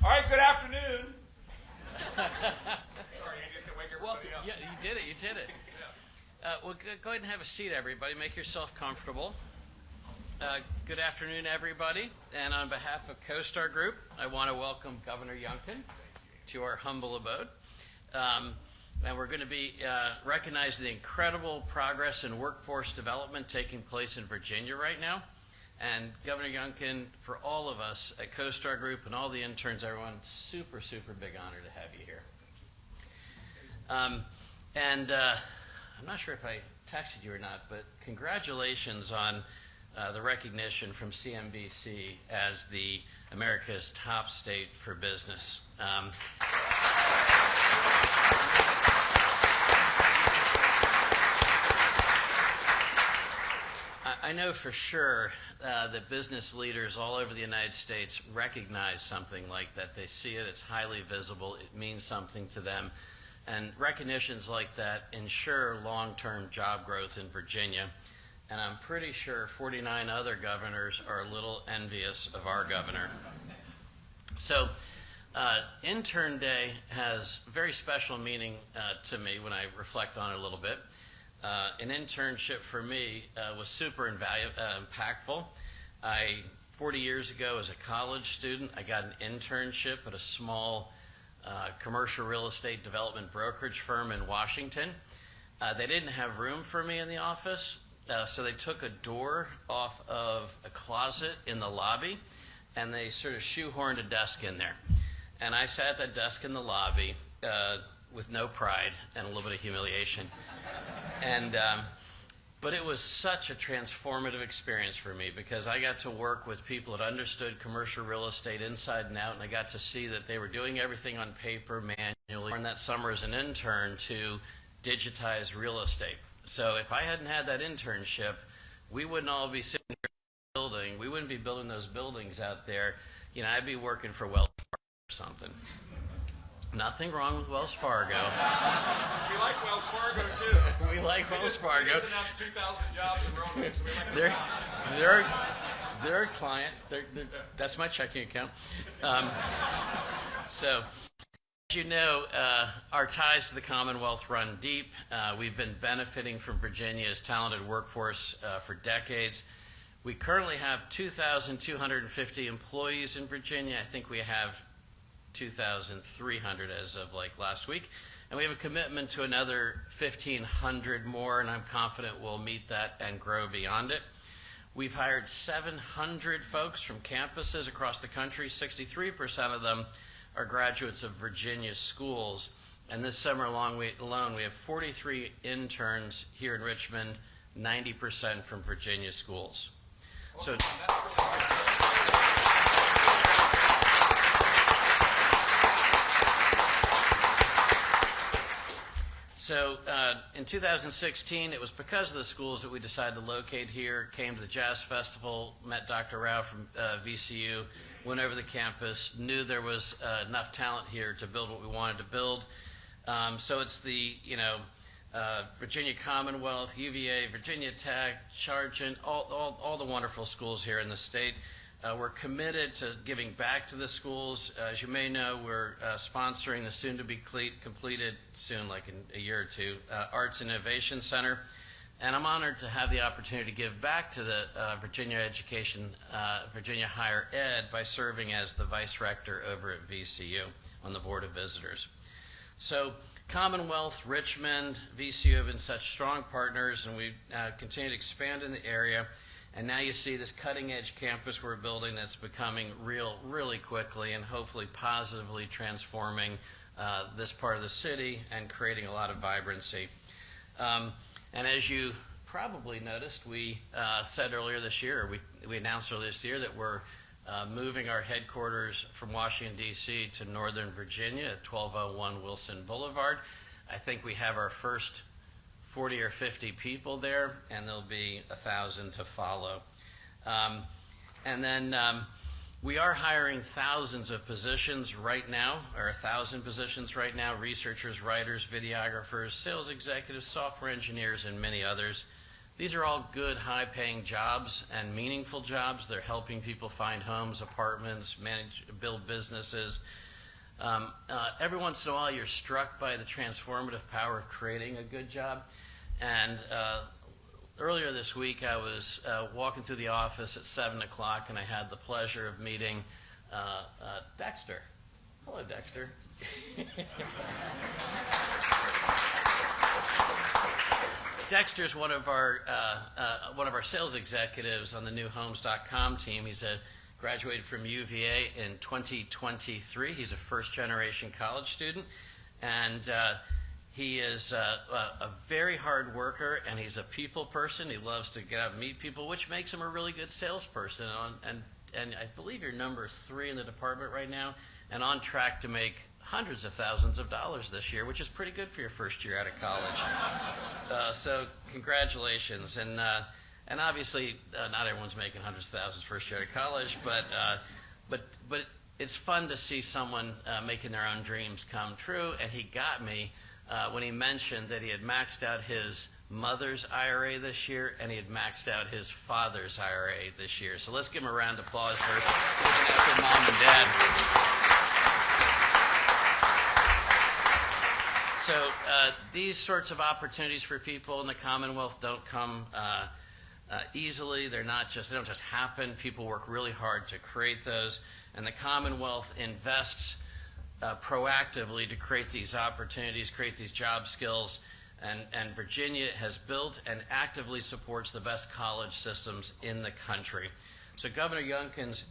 All right, good afternoon. Sorry, you just to wake everybody up. Yeah, you did it. Well, go ahead and have a seat, everybody. Make yourself comfortable. Good afternoon, everybody. And on behalf of CoStar Group, I want to welcome Governor Youngkin to our humble abode. And we're going to be recognizing the incredible progress in workforce development taking place in Virginia right now. And Governor Youngkin, for all of us at CoStar Group and all the interns, everyone, super, super big honor to have you here. I'm not sure if I texted you or not, but congratulations on the recognition from CNBC as the America's top state for business. I know for sure that business leaders all over the United States recognize something like that. They see it, it's highly visible, it means something to them. And recognitions like that ensure long-term job growth in Virginia. And I'm pretty sure 49 other governors are a little envious of our governor. So Intern Day has a very special meaning to me when I reflect on it a little bit. An internship for me was super impactful. 40 years ago as a college student, I got an internship at a small commercial real estate development brokerage firm in Washington. They didn't have room for me in the office, so they took a door off of a closet in the lobby, and they sort of shoehorned a desk in there. And I sat at that desk in the lobby with no pride and a little bit of humiliation. But it was such a transformative experience for me because I got to work with people that understood commercial real estate inside and out, and I got to see that they were doing everything on paper manually. I learned that summer as an intern to digitize real estate. So if I hadn't had that internship, we wouldn't all be sitting here in the building. We wouldn't be building those buildings out there. You know, I'd be working for Wells Fargo or something. Nothing wrong with Wells Fargo. We like Wells Fargo, too. We like Wells Fargo. We just announced 2,000 jobs in Roanoke, so we like they're a client. That's my checking account. So, as you know, our ties to the Commonwealth run deep. We've been benefiting from Virginia's talented workforce for decades. We currently have 2,250 employees in Virginia. I think we have 2,300 as of last week. And we have a commitment to another 1,500 more, and I'm confident we'll meet that and grow beyond it. We've hired 700 folks from campuses across the country. 63% of them are graduates of Virginia schools. And this summer alone, we have 43 interns here in Richmond, 90% from Virginia schools. So. So in 2016, it was because of the schools that we decided to locate here, came to the Jazz Festival, met Dr. Rao from VCU, went over the campus, knew there was enough talent here to build what we wanted to build. So it's the, Virginia Commonwealth, UVA, Virginia Tech, Sargent, all the wonderful schools here in the state. We're committed to giving back to the schools. As you may know, we're sponsoring the soon-to-be completed, soon, like in a year or two, Arts and Innovation Center. And I'm honored to have the opportunity to give back to the Virginia Virginia Higher Ed by serving as the Vice Rector over at VCU on the Board of Visitors. So Commonwealth, Richmond, VCU have been such strong partners, and we continue to expand in the area. And now you see this cutting-edge campus we're building that's becoming real really quickly and hopefully positively transforming this part of the city and creating a lot of vibrancy. And as you probably noticed, we said earlier this year, we announced earlier this year that we're moving our headquarters from Washington, D.C. to Northern Virginia at 1201 Wilson Boulevard. I think we have our first 40 or 50 people there, and there'll be 1,000 to follow. And then we are hiring thousands of positions right now, or 1,000 positions right now, researchers, writers, videographers, sales executives, software engineers, and many others. These are all good, high-paying jobs and meaningful jobs. They're helping people find homes, apartments, build businesses. Every once in a while, you're struck by the transformative power of creating a good job. And earlier this week, I was walking through the office at 7 o'clock, and I had the pleasure of meeting Dexter. Hello, Dexter. Dexter's one of our sales executives on the new Homes.com team. He's graduated from UVA in 2023. He's a first-generation college student, and he is a very hard worker, and he's a people person. He loves to get out and meet people, which makes him a really good salesperson. And I believe you're number 3 in the department right now, and on track to make hundreds of thousands of dollars this year, which is pretty good for your first year out of college. So congratulations. And obviously, not everyone's making hundreds of thousands first year out of college, but it's fun to see someone making their own dreams come true. And he got me when he mentioned that he had maxed out his mother's IRA this year, and he had maxed out his father's IRA this year. So let's give him a round of applause for looking after mom and dad. So these sorts of opportunities for people in the Commonwealth don't come easily. They don't just happen. People work really hard to create those, and the Commonwealth invests proactively to create these opportunities, create these job skills, and Virginia has built and actively supports the best college systems in the country. So Governor Youngkin's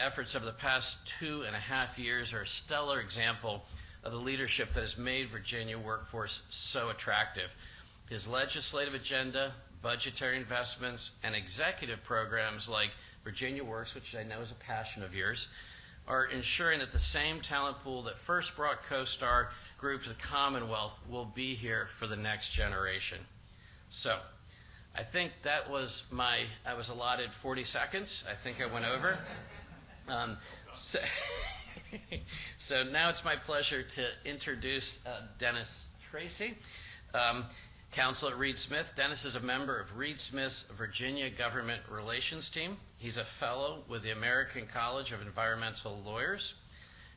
efforts over the past 2.5 years are a stellar example of the leadership that has made Virginia workforce so attractive. His legislative agenda, budgetary investments, and executive programs like Virginia Works, which I know is a passion of yours, are ensuring that the same talent pool that first brought CoStar Group to the Commonwealth will be here for the next generation. So I think that was I was allotted 40 seconds. I think I went over. So now it's my pleasure to introduce Dennis Tracy, counsel at Reed Smith. Dennis is a member of Reed Smith's Virginia Government Relations team. He's a fellow with the American College of Environmental Lawyers.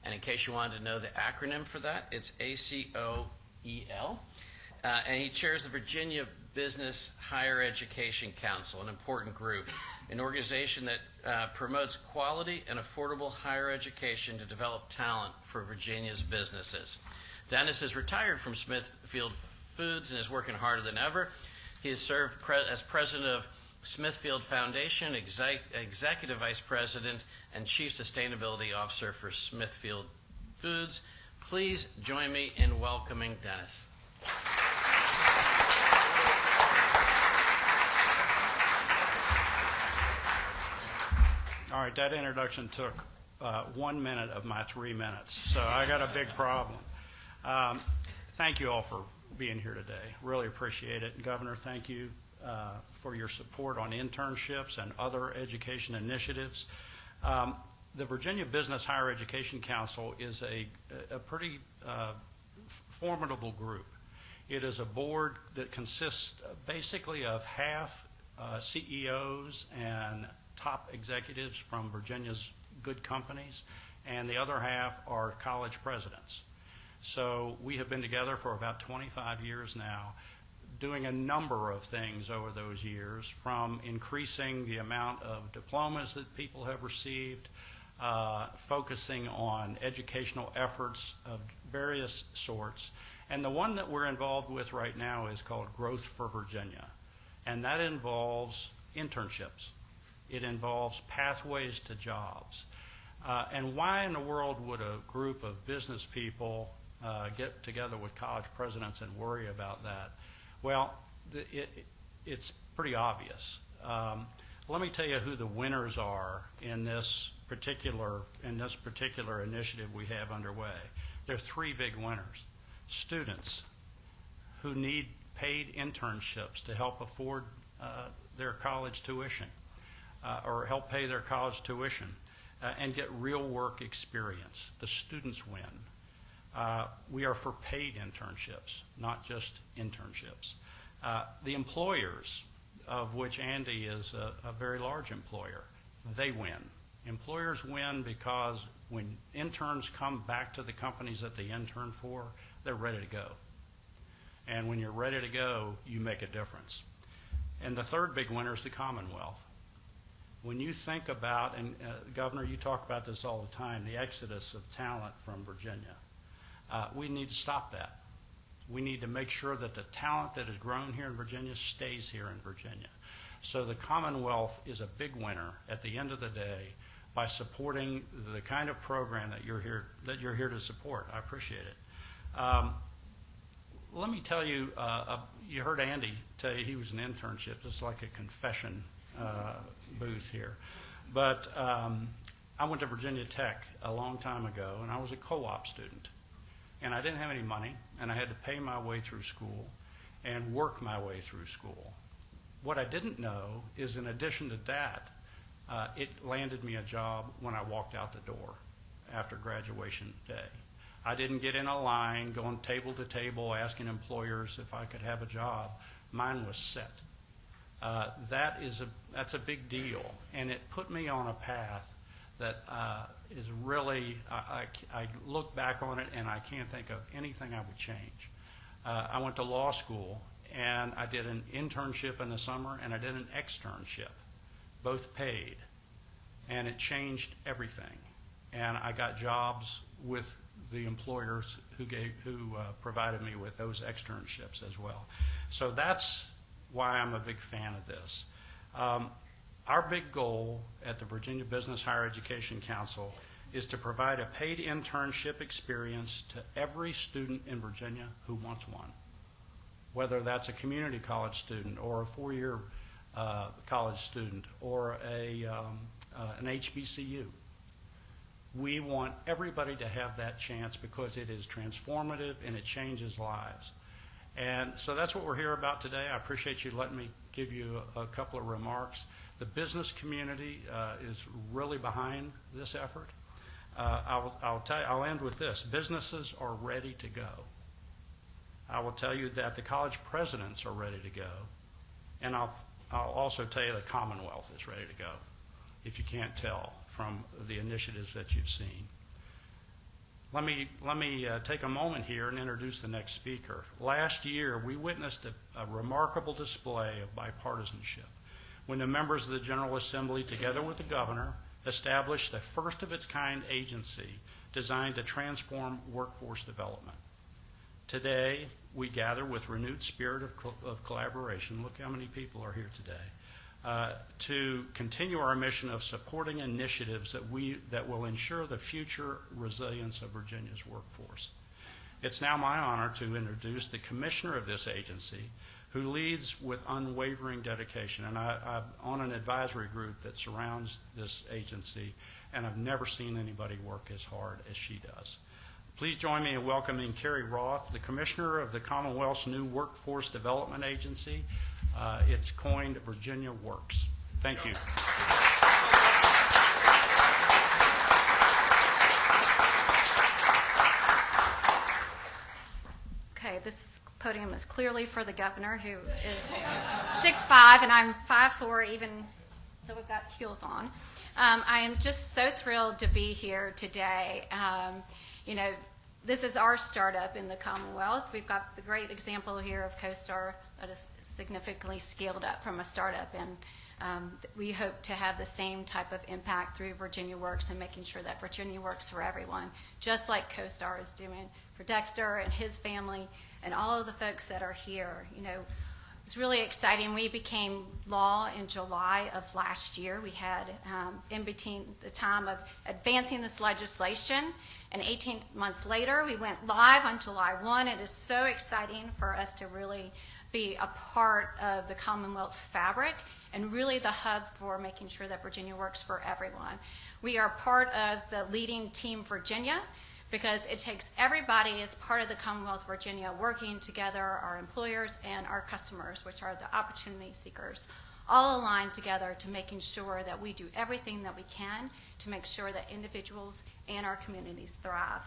And in case you wanted to know the acronym for that, it's ACOEL. And he chairs the Virginia Business Higher Education Council, an important group, an organization that promotes quality and affordable higher education to develop talent for Virginia's businesses. Dennis is retired from Smithfield Foods and is working harder than ever. He has served as president of Smithfield Foundation, executive vice president, and chief sustainability officer for Smithfield Foods. Please join me in welcoming Dennis. All right, that introduction took 1 minute of my 3 minutes, so I got a big problem. Thank you all for being here today. Really appreciate it. Governor, thank you for your support on internships and other education initiatives. The Virginia Business Higher Education Council is a pretty formidable group. It is a board that consists basically of half CEOs and top executives from Virginia's good companies, and the other half are college presidents. So we have been together for about 25 years now, doing a number of things over those years, from increasing the amount of diplomas that people have received, focusing on educational efforts of various sorts. And the one that we're involved with right now is called Growth for Virginia. And that involves internships. It involves pathways to jobs. And why in the world would a group of business people get together with college presidents and worry about that? Well, it's pretty obvious. Let me tell you who the winners are in this particular initiative we have underway. There are 3 big winners. Students who need paid internships to help afford their college tuition or help pay their college tuition and get real work experience. The students win. We are for paid internships, not just internships. The employers of which Andy is a very large employer, they win. Employers win because when interns come back to the companies that they intern for, they're ready to go. And when you're ready to go, you make a difference. And the third big winner is the Commonwealth. When you think about, and Governor, you talk about this all the time, the exodus of talent from Virginia, we need to stop that. We need to make sure that the talent that has grown here in Virginia stays here in Virginia. So the Commonwealth is a big winner at the end of the day by supporting the kind of program that you're here to support. I appreciate it. Let me tell you, you heard Andy tell you he was an internship. This is like a confession booth here. But I went to Virginia Tech a long time ago, and I was a co-op student. And I didn't have any money, and I had to pay my way through school and work my way through school. What I didn't know is, in addition to that, it landed me a job when I walked out the door after graduation day. I didn't get in a line, going table to table, asking employers if I could have a job. Mine was set. That's a big deal, and it put me on a path that is really, I look back on it and I can't think of anything I would change. I went to law school, and I did an internship in the summer, and I did an externship, both paid, and it changed everything. And I got jobs with the employers who provided me with those externships as well. So that's why I'm a big fan of this. Our big goal at the Virginia Business Higher Education Council is to provide a paid internship experience to every student in Virginia who wants one, whether that's a community college student or a four-year college student or an HBCU. We want everybody to have that chance because it is transformative and it changes lives. And so that's what we're here about today. I appreciate you letting me give you a couple of remarks. The business community is really behind this effort. I'll end with this. Businesses are ready to go. I will tell you that the college presidents are ready to go. And I'll also tell you the Commonwealth is ready to go, if you can't tell from the initiatives that you've seen. Let me take a moment here and introduce the next speaker. Last year, we witnessed a remarkable display of bipartisanship when the members of the General Assembly, together with the governor, established the first-of-its-kind agency designed to transform workforce development. Today, we gather with renewed spirit of collaboration. Look how many people are here today. To continue our mission of supporting initiatives that will ensure the future resilience of Virginia's workforce. It's now my honor to introduce the commissioner of this agency, who leads with unwavering dedication. And I'm on an advisory group that surrounds this agency, and I've never seen anybody work as hard as she does. Please join me in welcoming Carrie Roth, the commissioner of the Commonwealth's new Workforce Development Agency. It's coined Virginia Works. Thank you. Okay, this podium is clearly for the governor, who is 6'5", and I'm 5'4", even though we've got heels on. I am just so thrilled to be here today. This is our startup in the Commonwealth. We've got the great example here of CoStar that is significantly scaled up from a startup, and we hope to have the same type of impact through Virginia Works and making sure that Virginia works for everyone, just like CoStar is doing for Dexter and his family and all of the folks that are here. It's really exciting. We became law in July of last year. We had, in between the time of advancing this legislation, and 18 months later, we went live on July 1. It is so exciting for us to really be a part of the Commonwealth's fabric and really the hub for making sure that Virginia works for everyone. We are part of the leading Team Virginia, because it takes everybody as part of the Commonwealth of Virginia working together, our employers and our customers, which are the opportunity seekers, all aligned together to making sure that we do everything that we can to make sure that individuals and our communities thrive.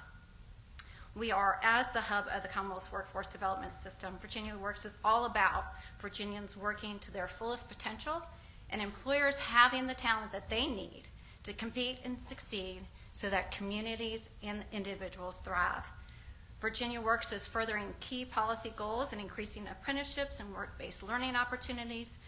We are, as the hub of the Commonwealth's workforce development system, Virginia Works is all about Virginians working to their fullest potential and employers having the talent that they need to compete and succeed so that communities and individuals thrive. Virginia Works is furthering key policy goals and increasing apprenticeships and work-based learning opportunities,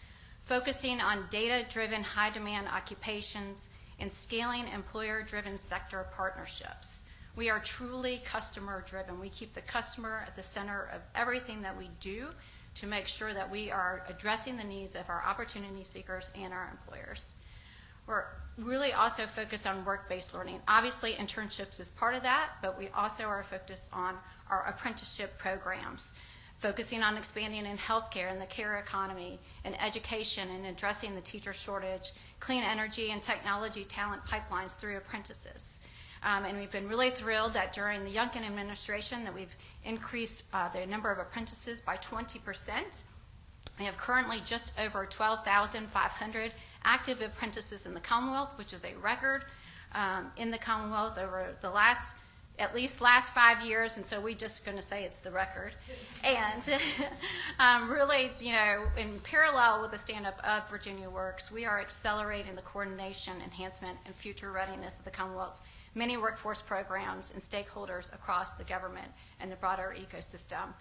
focusing on data-driven high-demand occupations, and scaling employer-driven sector partnerships. We are truly customer-driven. We keep the customer at the center of everything that we do to make sure that we are addressing the needs of our opportunity seekers and our employers. We're really also focused on work-based learning. Obviously, internships is part of that, but we also are focused on our apprenticeship programs, focusing on expanding in healthcare and the care economy, and education and addressing the teacher shortage, clean energy and technology talent pipelines through apprentices. And we've been really thrilled that during the Youngkin administration that we've increased the number of apprentices by 20%. We have currently just over 12,500 active apprentices in the Commonwealth, which is a record in the Commonwealth over the last 5 years, and so we're just going to say it's the record. And really, in parallel with the stand-up of Virginia Works, we are accelerating the coordination, enhancement, and future readiness of the Commonwealth's many workforce programs and stakeholders across the government and the broader ecosystem.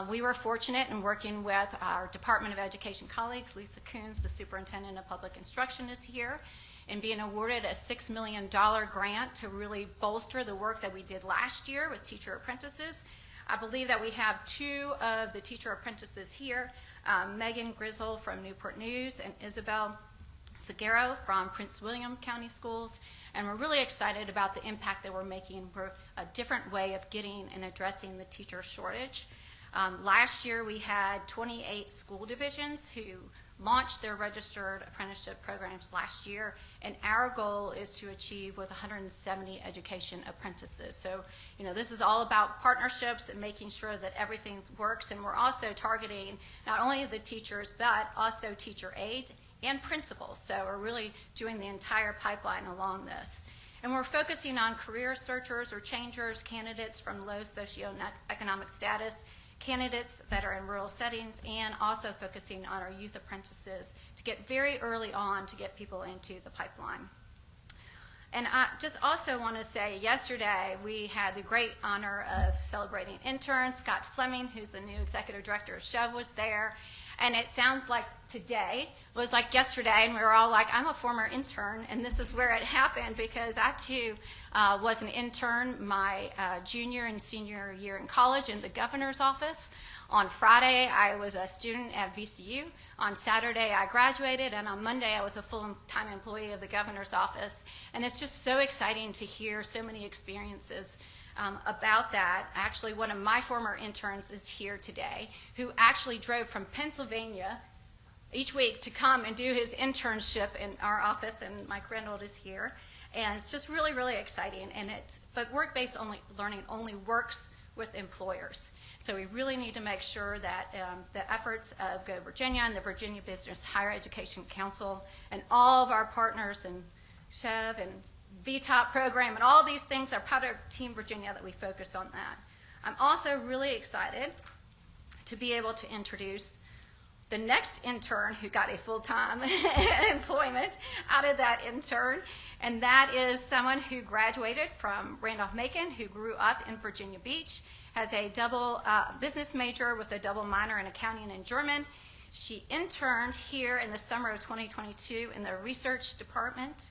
We were fortunate in working with our Department of Education colleagues. Lisa Coons, the Superintendent of Public Instruction, is here, and being awarded a $6 million grant to really bolster the work that we did last year with teacher apprentices. I believe that we have 2 of the teacher apprentices here, Megan Grizzle from Newport News and Isabel Seguero from Prince William County Schools, and we're really excited about the impact that we're making for a different way of getting and addressing the teacher shortage. Last year we had 28 school divisions who launched their registered apprenticeship programs last year, and our goal is to achieve with 170 education apprentices. So, this is all about partnerships and making sure that everything works, and we're also targeting not only the teachers, but also teacher aides and principals. So we're really doing the entire pipeline along this. And we're focusing on career searchers or changers, candidates from low socioeconomic status, candidates that are in rural settings, and also focusing on our youth apprentices to get very early on to get people into the pipeline. And I just also want to say, yesterday we had the great honor of celebrating interns. Scott Fleming, who's the new executive director of Shove, was there. And it sounds like today was like yesterday, and we were all like, I'm a former intern, and this is where it happened, because I too was an intern my junior and senior year in college in the governor's office. On Friday, I was a student at VCU. On Saturday, I graduated, and on Monday, I was a full-time employee of the governor's office. And it's just so exciting to hear so many experiences about that. Actually, one of my former interns is here today, who actually drove from Pennsylvania each week to come and do his internship in our office, and Mike Reynolds is here. And it's just really, really exciting. But work-based learning only works with employers. So we really need to make sure that the efforts of Go Virginia and the Virginia Business Higher Education Council and all of our partners and Shove and VTOP program and all these things are part of Team Virginia, that we focus on that. I'm also really excited to be able to introduce the next intern who got a full-time employment out of that intern, and that is someone who graduated from Randolph-Macon, who grew up in Virginia Beach, has a double business major with a double minor in accounting and German. She interned here in the summer of 2022 in the research department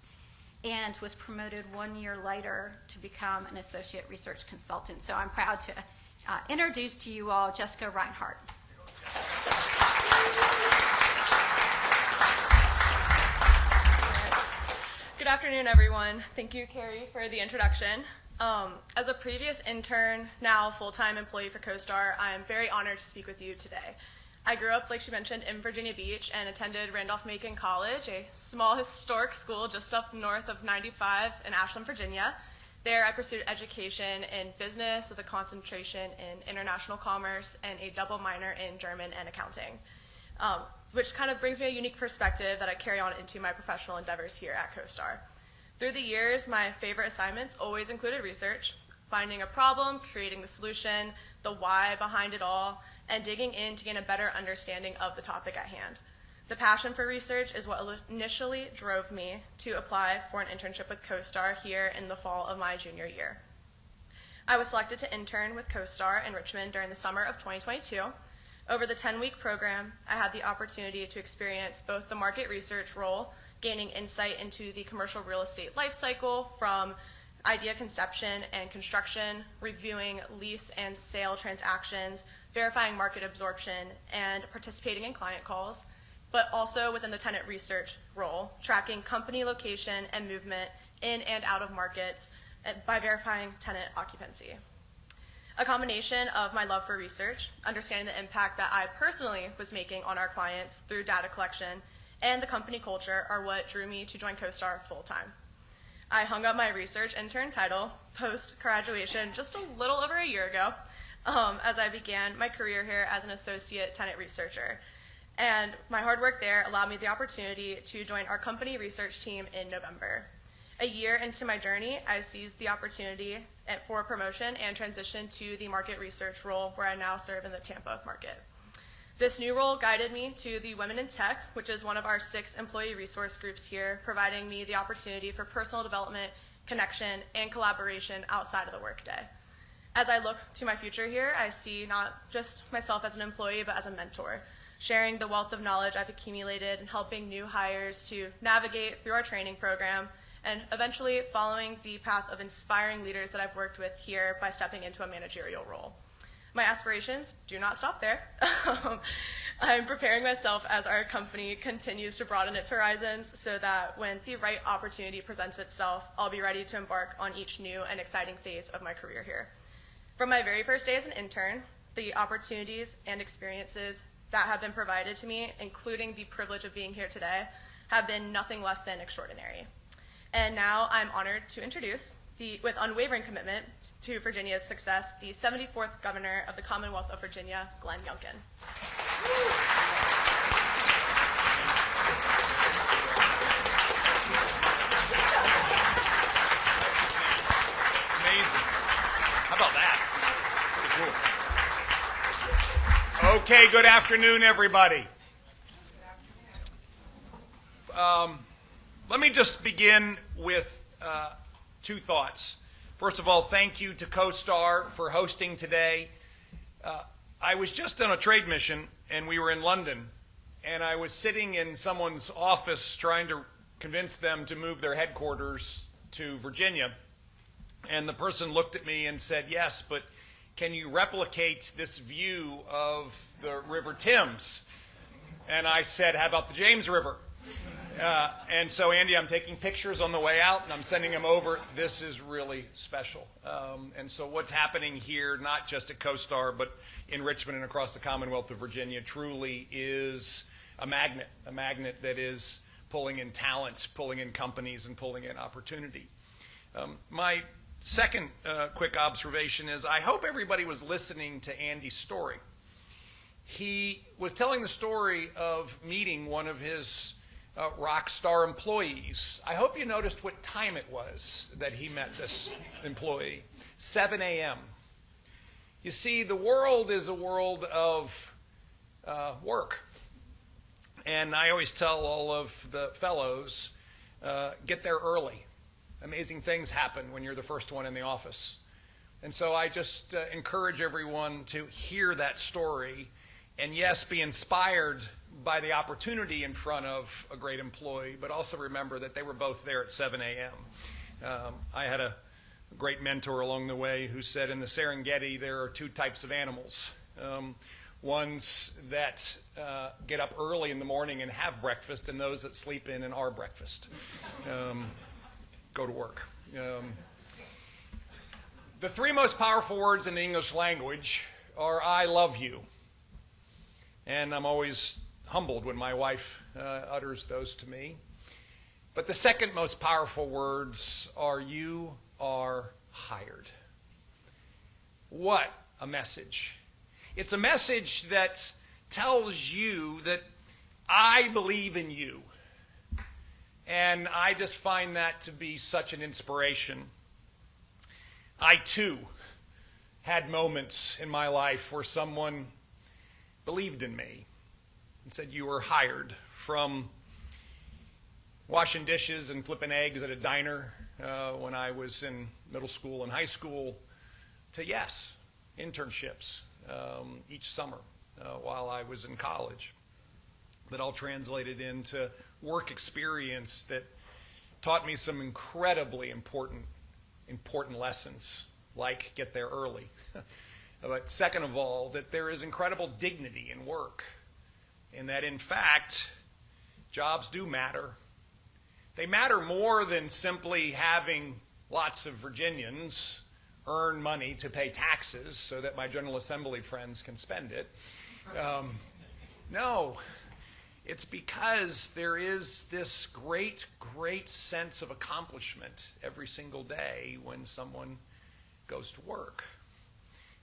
and was promoted 1 year later to become an associate research consultant. So I'm proud to introduce to you all Jessica Reinhardt. Good afternoon, everyone. Thank you, Carrie, for the introduction. As a previous intern, now full-time employee for CoStar, I am very honored to speak with you today. I grew up, like she mentioned, in Virginia Beach and attended Randolph-Macon College, a small historic school just up north of 95 in Ashland, Virginia. There, I pursued education in business with a concentration in international commerce and a double minor in German and accounting, which kind of brings me a unique perspective that I carry on into my professional endeavors here at CoStar. Through the years, my favorite assignments always included research. finding a problem, creating the solution, the why behind it all, and digging in to gain a better understanding of the topic at hand. The passion for research is what initially drove me to apply for an internship with CoStar here in the fall of my junior year. I was selected to intern with CoStar in Richmond during the summer of 2022. Over the 10-week program, I had the opportunity to experience both the market research role, gaining insight into the commercial real estate life cycle from idea conception and construction, reviewing lease and sale transactions, verifying market absorption, and participating in client calls, but also within the tenant research role, tracking company location and movement in and out of markets by verifying tenant occupancy. A combination of my love for research, understanding the impact that I personally was making on our clients through data collection, and the company culture are what drew me to join CoStar full-time. I hung up my research intern title post-graduation just a little over a year ago as I began my career here as an associate tenant researcher. And my hard work there allowed me the opportunity to join our company research team in November. A year into my journey, I seized the opportunity for promotion and transitioned to the market research role where I now serve in the Tampa market. This new role guided me to the Women in Tech, which is one of our 6 employee resource groups here, providing me the opportunity for personal development, connection, and collaboration outside of the workday. As I look to my future here, I see not just myself as an employee, but as a mentor, sharing the wealth of knowledge I've accumulated and helping new hires to navigate through our training program, and eventually following the path of inspiring leaders that I've worked with here by stepping into a managerial role. My aspirations do not stop there. I'm preparing myself as our company continues to broaden its horizons so that when the right opportunity presents itself, I'll be ready to embark on each new and exciting phase of my career here. From my very first day as an intern, the opportunities and experiences that have been provided to me, including the privilege of being here today, have been nothing less than extraordinary. And now I'm honored to introduce, with unwavering commitment to Virginia's success, the 74th Governor of the Commonwealth of Virginia, Glenn Youngkin. Amazing. How about that? Pretty cool. Okay, good afternoon, everybody. Let me just begin with 2 thoughts. First of all, thank you to CoStar for hosting today. I was just on a trade mission, and we were in London, and I was sitting in someone's office trying to convince them to move their headquarters to Virginia, and the person looked at me and said, yes, but can you replicate this view of the River Thames? And I said, how about the James River? And so, Andy, I'm taking pictures on the way out, and I'm sending them over. This is really special. And so what's happening here, not just at CoStar, but in Richmond and across the Commonwealth of Virginia, truly is a magnet that is pulling in talent, pulling in companies, and pulling in opportunity. My second quick observation is I hope everybody was listening to Andy's story. He was telling the story of meeting one of his rock star employees. I hope you noticed what time it was that he met this employee. 7 a.m. You see, the world is a world of work. And I always tell all of the fellows, get there early. Amazing things happen when you're the first one in the office. And so I just encourage everyone to hear that story and, yes, be inspired by the opportunity in front of a great employee, but also remember that they were both there at 7 a.m. I had a great mentor along the way who said in the Serengeti there are 2 types of animals. Ones that get up early in the morning and have breakfast, and those that sleep in and are breakfast. Go to work. The 3 most powerful words in the English language are I love you. And I'm always humbled when my wife utters those to me. But the second most powerful words are you are hired. What a message. It's a message that tells you that I believe in you. And I just find that to be such an inspiration. I too had moments in my life where someone believed in me and said, you were hired, from washing dishes and flipping eggs at a diner when I was in middle school and high school, to yes, internships each summer while I was in college, that all translated into work experience that taught me some incredibly important lessons, like get there early. But second of all, that there is incredible dignity in work, and that in fact, jobs do matter. They matter more than simply having lots of Virginians earn money to pay taxes so that my General Assembly friends can spend it. No, it's because there is this great sense of accomplishment every single day when someone goes to work.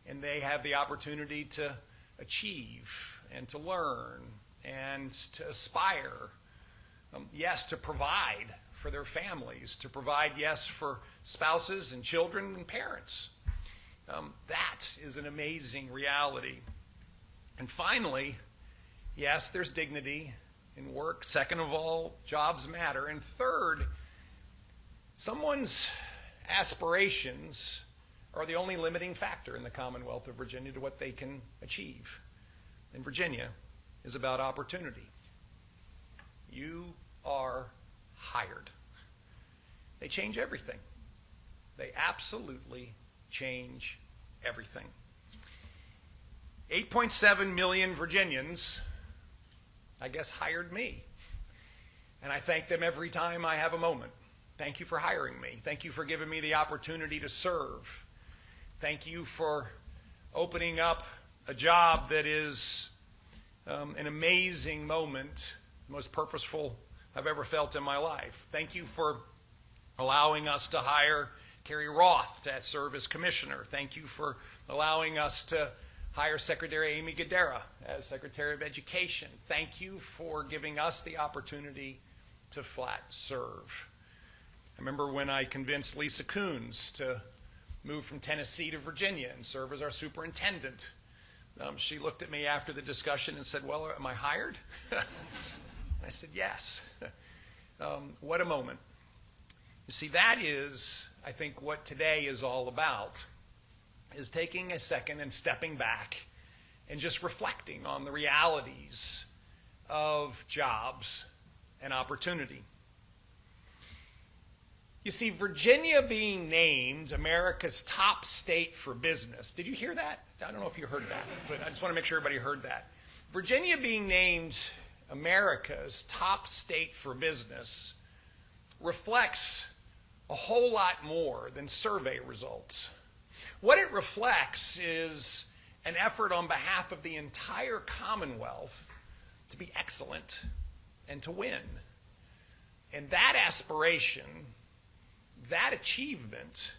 And they have the opportunity to achieve and to learn and to aspire. Yes, to provide for their families, to provide, yes, for spouses and children and parents. That is an amazing reality. And finally, yes, there's dignity in work. Second of all, jobs matter. And third, someone's aspirations are the only limiting factor in the Commonwealth of Virginia to what they can achieve. And Virginia is about opportunity. You are hired. They change everything. They absolutely change everything. 8.7 million Virginians, I guess, hired me. And I thank them every time I have a moment. Thank you for hiring me. Thank you for giving me the opportunity to serve. Thank you for opening up a job that is an amazing moment, the most purposeful I've ever felt in my life. Thank you for allowing us to hire Carrie Roth to serve as commissioner. Thank you for allowing us to hire Secretary Amy Gadara as Secretary of Education. Thank you for giving us the opportunity to flat serve. I remember when I convinced Lisa Coons to move from Tennessee to Virginia and serve as our superintendent. She looked at me after the discussion and said, well, am I hired? I said, yes. What a moment. You see, that is, I think, what today is all about, is taking a second and stepping back and just reflecting on the realities of jobs and opportunity. You see, Virginia being named America's top state for business. Did you hear that? I don't know if you heard that, but I just want to make sure everybody heard that. Virginia being named America's top state for business reflects a whole lot more than survey results. What it reflects is an effort on behalf of the entire Commonwealth to be excellent and to win. And that aspiration, that achievement,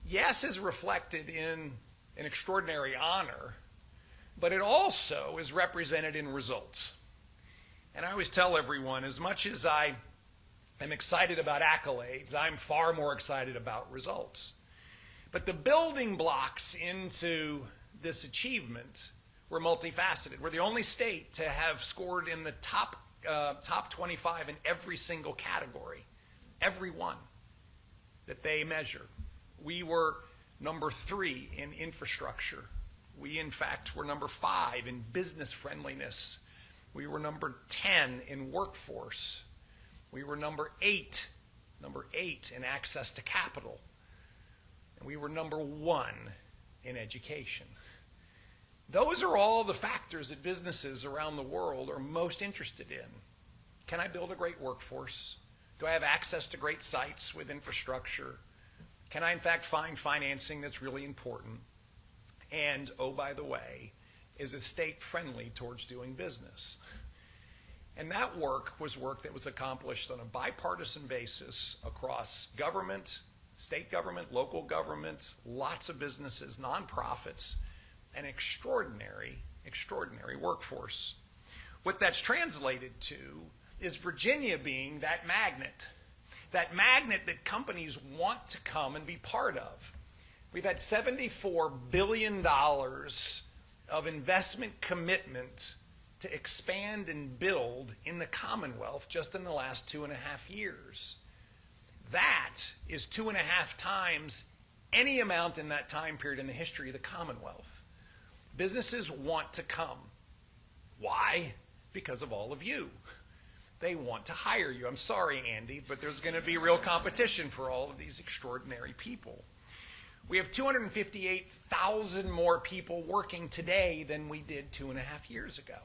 yes, is reflected in an extraordinary honor, but it also is represented in results. And I always tell everyone, as much as I am excited about accolades, I'm far more excited about results. But the building blocks into this achievement were multifaceted. We're the only state to have scored in the top 25 in every single category, every one that they measure. We were number 3 in infrastructure. We, in fact, were number 5 in business friendliness. We were number 10 in workforce. We were number 8 in access to capital. And we were number 1 in education. Those are all the factors that businesses around the world are most interested in. Can I build a great workforce? Do I have access to great sites with infrastructure? Can I, in fact, find financing that's really important? And, oh, by the way, is a state friendly towards doing business? And that work was work that was accomplished on a bipartisan basis across government, state government, local government, lots of businesses, nonprofits, an extraordinary workforce. What that's translated to is Virginia being that magnet that companies want to come and be part of. We've had $74 billion of investment commitment to expand and build in the Commonwealth just in the last 2.5 years. That is 2.5 times any amount in that time period in the history of the Commonwealth. Businesses want to come. Why? Because of all of you. They want to hire you. I'm sorry, Andy, but there's going to be real competition for all of these extraordinary people. We have 258,000 more people working today than we did 2.5 years ago.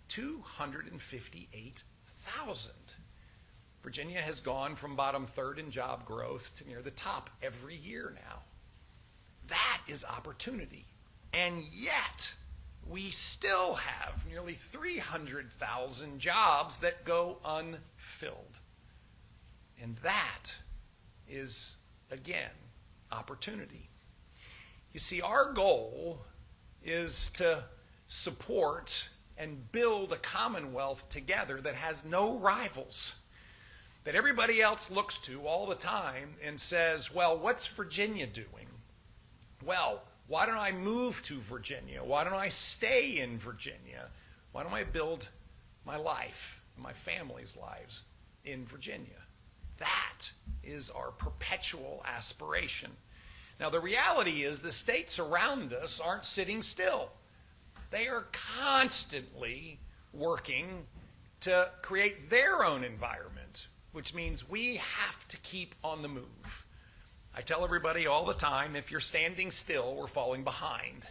258,000. Virginia has gone from bottom third in job growth to near the top every year now. That is opportunity. And yet, we still have nearly 300,000 jobs that go unfilled. And that is, again, opportunity. You see, our goal is to support and build a Commonwealth together that has no rivals, that everybody else looks to all the time and says, well, what's Virginia doing? Well, why don't I move to Virginia? Why don't I stay in Virginia? Why don't I build my life, my family's lives in Virginia? That is our perpetual aspiration. Now, the reality is the states around us aren't sitting still. They are constantly working to create their own environment, which means we have to keep on the move. I tell everybody all the time, if you're standing still, we're falling behind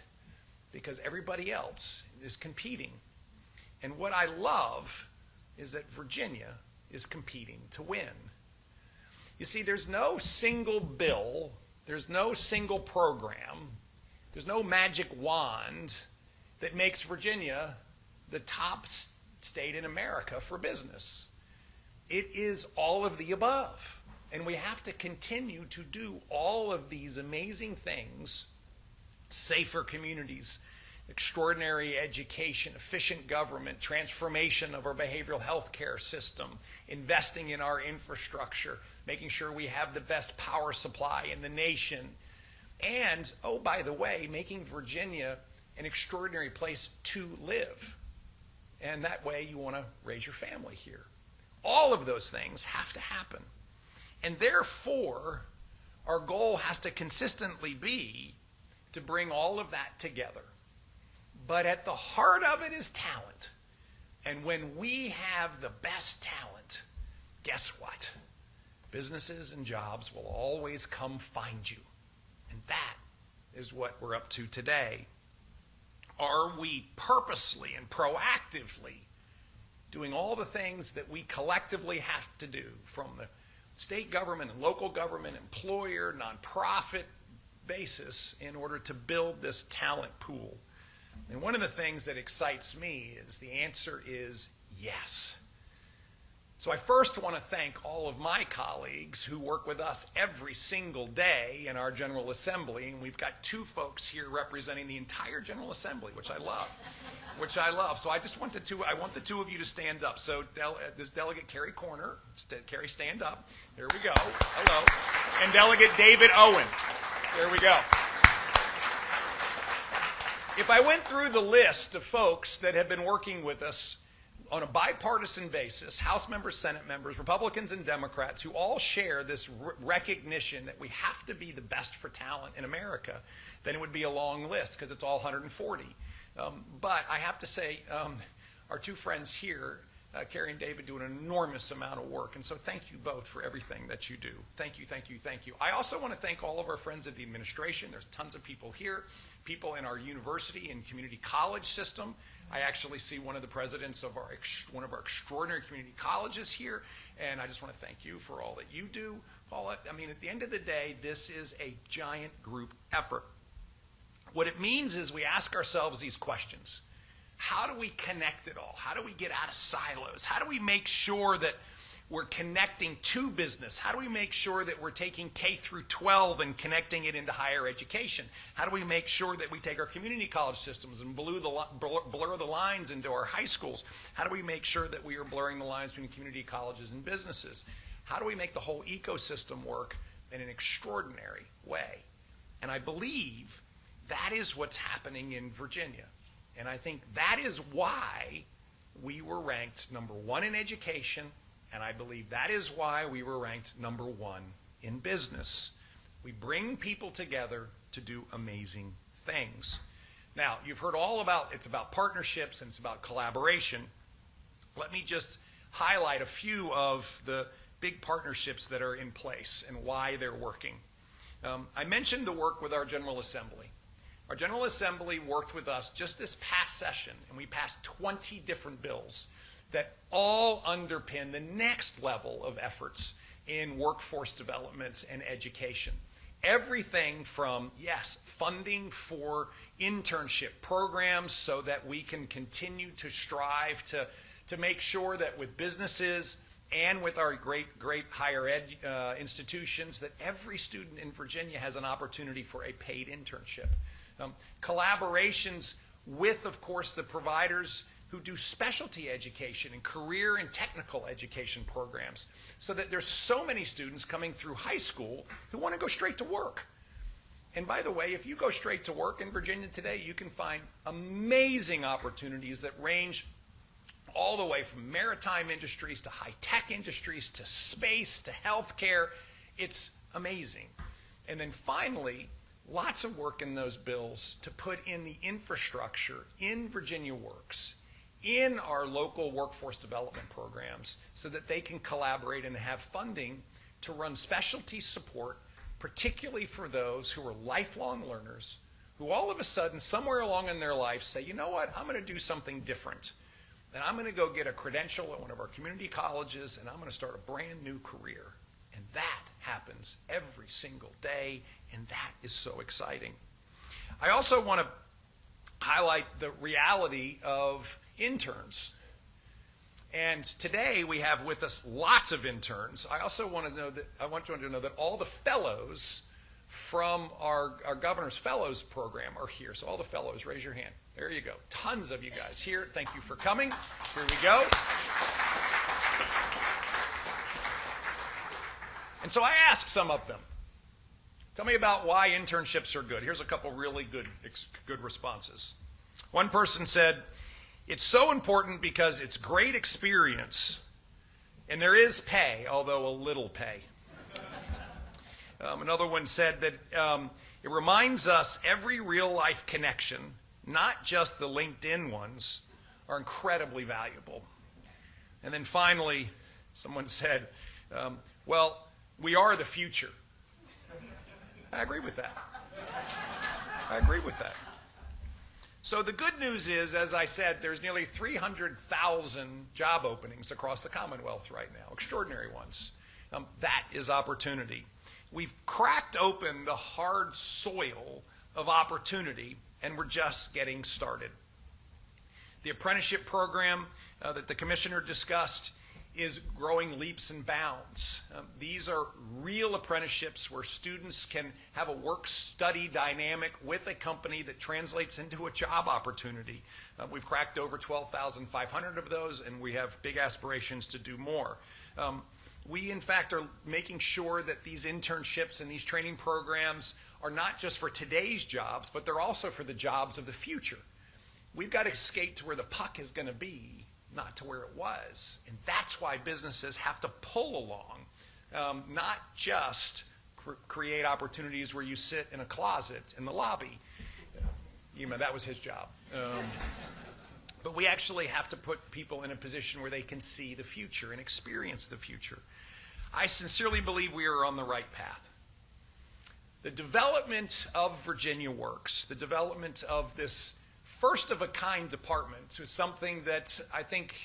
because everybody else is competing. And what I love is that Virginia is competing to win. You see, there's no single bill, there's no single program, there's no magic wand that makes Virginia the top state in America for business. It is all of the above. And we have to continue to do all of these amazing things: safer communities, extraordinary education, efficient government, transformation of our behavioral health care system, investing in our infrastructure, making sure we have the best power supply in the nation, and, oh, by the way, making Virginia an extraordinary place to live. And that way you want to raise your family here. All of those things have to happen. And therefore, our goal has to consistently be to bring all of that together. But at the heart of it is talent. And when we have the best talent, guess what? Businesses and jobs will always come find you. And that is what we're up to today. Are we purposely and proactively doing all the things that we collectively have to do, from the state government and local government, employer, nonprofit basis, in order to build this talent pool? And one of the things that excites me is the answer is yes. So I first want to thank all of my colleagues who work with us every single day in our General Assembly. And we've got 2 folks here representing the entire General Assembly, which I love. So I just want the 2 of you to stand up. So this delegate Carrie Corner, Carrie, stand up. There we go. Hello. And Delegate David Owen. There we go. If I went through the list of folks that have been working with us on a bipartisan basis, House members, Senate members, Republicans and Democrats, who all share this recognition that we have to be the best for talent in America, then it would be a long list because it's all 140. But I have to say, our 2 friends here, Carrie and David, do an enormous amount of work. And so thank you both for everything that you do. Thank you, thank you, thank you. I also want to thank all of our friends at the administration. There's tons of people here, people in our university and community college system. I actually see one of the presidents of one of our extraordinary community colleges here, and I just want to thank you for all that you do, Paula. I mean, at the end of the day, this is a giant group effort. What it means is we ask ourselves these questions. How do we connect it all? How do we get out of silos? How do we make sure that we're connecting to business? How do we make sure that we're taking K through 12 and connecting it into higher education? How do we make sure that we take our community college systems and blur the lines into our high schools? How do we make sure that we are blurring the lines between community colleges and businesses? How do we make the whole ecosystem work in an extraordinary way? And I believe that is what's happening in Virginia. And I think that is why we were ranked number 1 in education, and I believe that is why we were ranked number 1 in business. We bring people together to do amazing things. Now, you've heard all about, it's about partnerships and it's about collaboration. Let me just highlight a few of the big partnerships that are in place and why they're working. I mentioned the work with our General Assembly. Our General Assembly worked with us just this past session, and we passed 20 different bills that all underpin the next level of efforts in workforce development and education. Everything from, yes, funding for internship programs so that we can continue to strive to make sure that with businesses and with our great higher ed institutions that every student in Virginia has an opportunity for a paid internship. Collaborations with, of course, the providers who do specialty education and career and technical education programs, so that there's so many students coming through high school who want to go straight to work. And by the way, if you go straight to work in Virginia today, you can find amazing opportunities that range all the way from maritime industries to high-tech industries to space to healthcare. It's amazing. And then finally, lots of work in those bills to put in the infrastructure in Virginia Works, in our local workforce development programs, so that they can collaborate and have funding to run specialty support, particularly for those who are lifelong learners, who all of a sudden, somewhere along in their life, say, you know what, I'm going to do something different. And I'm going to go get a credential at one of our community colleges, and I'm going to start a brand new career. And that happens every single day, and that is so exciting. I also want to highlight the reality of interns. And today we have with us lots of interns. I also want to know that all the fellows from our Governor's Fellows program are here. So all the fellows, raise your hand. There you go. Tons of you guys here. Thank you for coming. Here we go. And so I asked some of them, tell me about why internships are good. Here's a couple really good responses. One person said, it's so important because it's great experience and there is pay, although a little pay. Another one said that it reminds us every real life connection, not just the LinkedIn ones, are incredibly valuable. And then finally, someone said, well, we are the future. I agree with that. I agree with that. So the good news is, as I said, there's nearly 300,000 job openings across the Commonwealth right now, extraordinary ones. That is opportunity. We've cracked open the hard soil of opportunity, and we're just getting started. The apprenticeship program that the commissioner discussed is growing leaps and bounds. These are real apprenticeships where students can have a work-study dynamic with a company that translates into a job opportunity. We've cracked over 12,500 of those, and we have big aspirations to do more. We, in fact, are making sure that these internships and these training programs are not just for today's jobs, but they're also for the jobs of the future. We've got to skate to where the puck is going to be, not to where it was. And that's why businesses have to pull along, not just create opportunities where you sit in a closet in the lobby. That was his job. But we actually have to put people in a position where they can see the future and experience the future. I sincerely believe we are on the right path. The development of Virginia Works, the development of this first-of-a-kind department is something that I think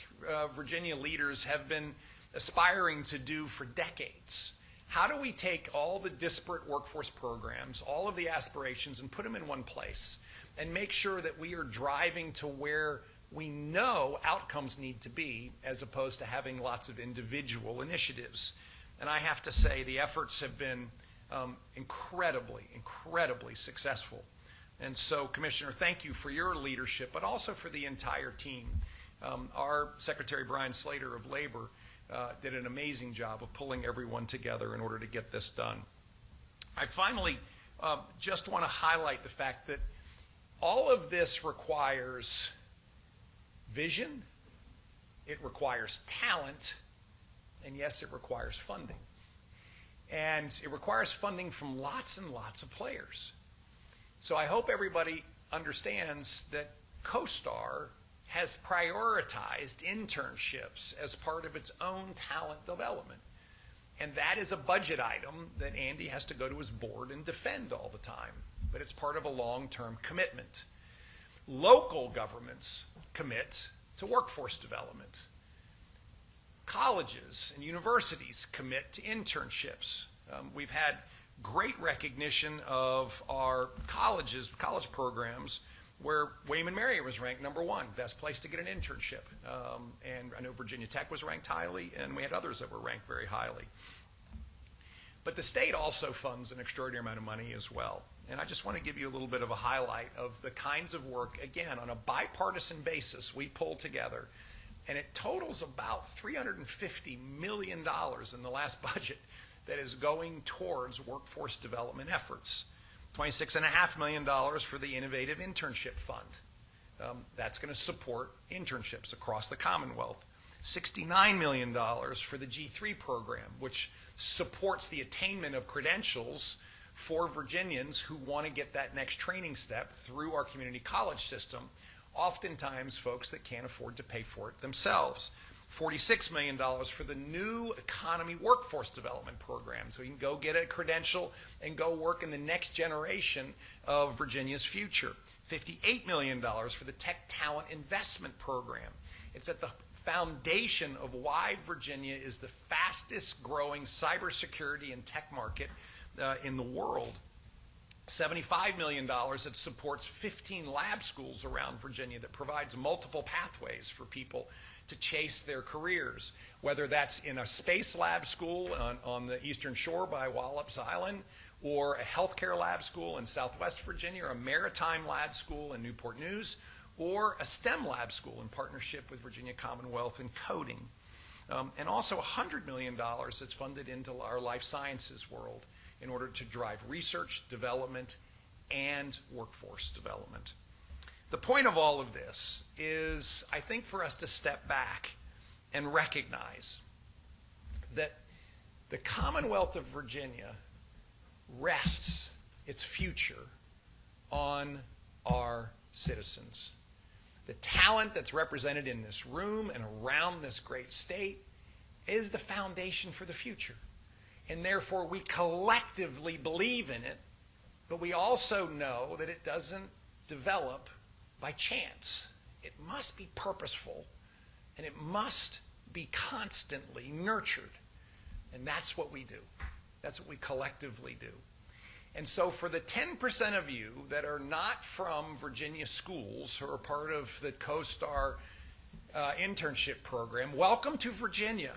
Virginia leaders have been aspiring to do for decades. How do we take all the disparate workforce programs, all of the aspirations, and put them in one place and make sure that we are driving to where we know outcomes need to be, as opposed to having lots of individual initiatives? And I have to say the efforts have been incredibly successful. And so, Commissioner, thank you for your leadership, but also for the entire team. Our Secretary Brian Slater of Labor did an amazing job of pulling everyone together in order to get this done. I finally just want to highlight the fact that all of this requires vision, it requires talent, and yes, it requires funding. And it requires funding from lots and lots of players. So I hope everybody understands that CoStar has prioritized internships as part of its own talent development. And that is a budget item that Andy has to go to his board and defend all the time. But it's part of a long-term commitment. Local governments commit to workforce development. Colleges and universities commit to internships. We've had great recognition of our college programs where Wayman Marion was ranked #1, best place to get an internship. And I know Virginia Tech was ranked highly, and we had others that were ranked very highly. But the state also funds an extraordinary amount of money as well. And I just want to give you a little bit of a highlight of the kinds of work, again, on a bipartisan basis we pull together. And it totals about $350 million in the last budget that is going towards workforce development efforts. $26.5 million for the Innovative Internship Fund. That's going to support internships across the Commonwealth. $69 million for the G3 program, which supports the attainment of credentials for Virginians who want to get that next training step through our community college system, oftentimes folks that can't afford to pay for it themselves. $46 million for the New Economy Workforce Development Program, so you can go get a credential and go work in the next generation of Virginia's future. $58 million for the Tech Talent Investment Program. It's at the foundation of why Virginia is the fastest growing cybersecurity and tech market in the world. $75 million that supports 15 lab schools around Virginia that provides multiple pathways for people to chase their careers, whether that's in a space lab school on the Eastern Shore by Wallops Island, or a healthcare lab school in Southwest Virginia, or a maritime lab school in Newport News, or a STEM lab school in partnership with Virginia Commonwealth in coding. And also $100 million that's funded into our life sciences world in order to drive research, development, and workforce development. The point of all of this is, I think, for us to step back and recognize that the Commonwealth of Virginia rests its future on our citizens. The talent that's represented in this room and around this great state is the foundation for the future. And therefore, we collectively believe in it, but we also know that it doesn't develop by chance. It must be purposeful, and it must be constantly nurtured. And that's what we do. That's what we collectively do. And so for the 10% of you that are not from Virginia schools who are part of the CoStar internship program, welcome to Virginia.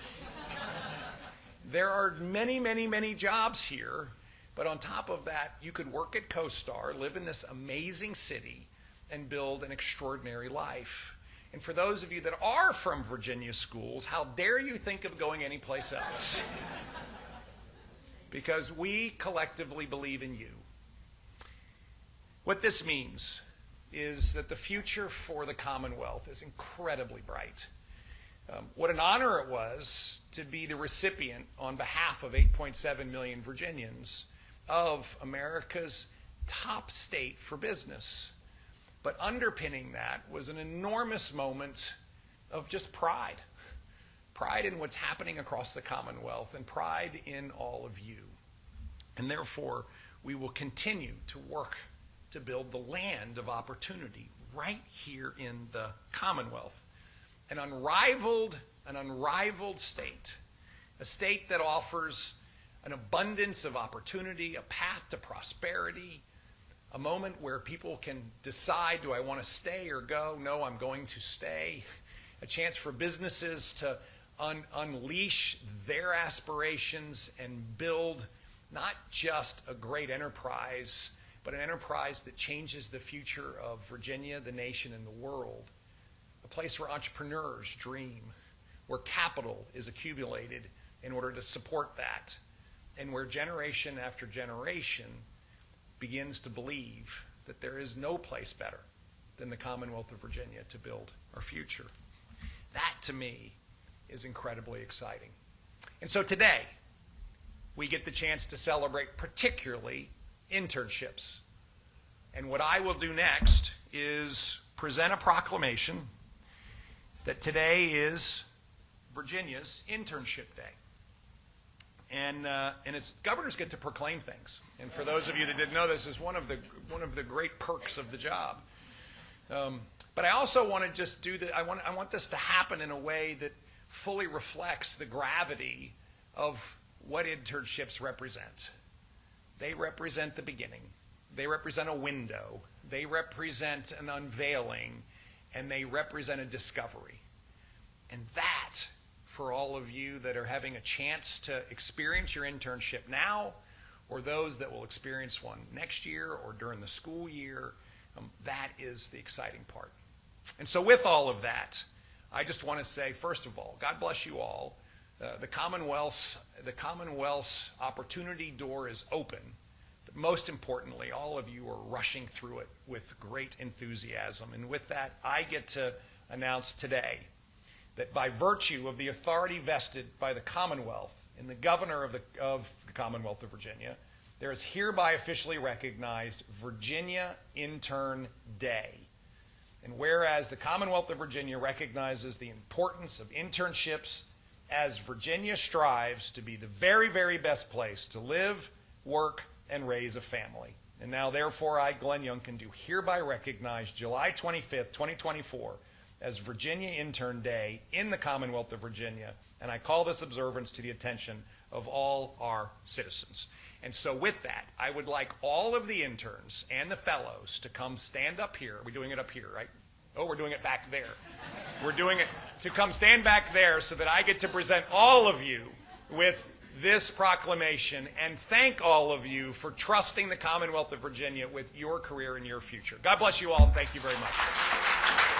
There are many, many, many jobs here, but on top of that, you could work at CoStar, live in this amazing city, and build an extraordinary life. And for those of you that are from Virginia schools, how dare you think of going anyplace else? Because we collectively believe in you. What this means is that the future for the Commonwealth is incredibly bright. What an honor it was to be the recipient on behalf of 8.7 million Virginians of America's top state for business. But underpinning that was an enormous moment of just pride. Pride in what's happening across the Commonwealth and pride in all of you. And therefore, we will continue to work to build the land of opportunity right here in the Commonwealth. An unrivaled state, a state that offers an abundance of opportunity, a path to prosperity, a moment where people can decide, do I want to stay or go? No, I'm going to stay. A chance for businesses to unleash their aspirations and build not just a great enterprise, but an enterprise that changes the future of Virginia, the nation, and the world. A place where entrepreneurs dream, where capital is accumulated in order to support that, and where generation after generation begins to believe that there is no place better than the Commonwealth of Virginia to build our future. That, to me, is incredibly exciting. And so today, we get the chance to celebrate particularly internships. And what I will do next is present a proclamation that today is Virginia's Internship Day. And it's governors get to proclaim things. And for those of you that didn't know, this is one of the great perks of the job. But I also want to just do that. I want this to happen in a way that fully reflects the gravity of what internships represent. They represent the beginning. They represent a window. They represent an unveiling, and they represent a discovery. And that, for all of you that are having a chance to experience your internship now, or those that will experience one next year or during the school year, that is the exciting part. And so with all of that, I just want to say, first of all, God bless you all. The Commonwealth's opportunity door is open. But most importantly, all of you are rushing through it with great enthusiasm. And with that, I get to announce today that by virtue of the authority vested by the Commonwealth and the governor of the Commonwealth of Virginia, there is hereby officially recognized Virginia Intern Day. And whereas the Commonwealth of Virginia recognizes the importance of internships as Virginia strives to be the very, very best place to live, work, and raise a family. And now, therefore, I, Glenn Youngkin, do hereby recognize July 25th, 2024 as Virginia Intern Day in the Commonwealth of Virginia, and I call this observance to the attention of all our citizens. And so with that, I would like all of the interns and the fellows to come stand up here. We're doing it up here, right? Oh, we're doing it back there. We're doing it to come stand back there so that I get to present all of you with this proclamation and thank all of you for trusting the Commonwealth of Virginia with your career and your future. God bless you all, and thank you very much.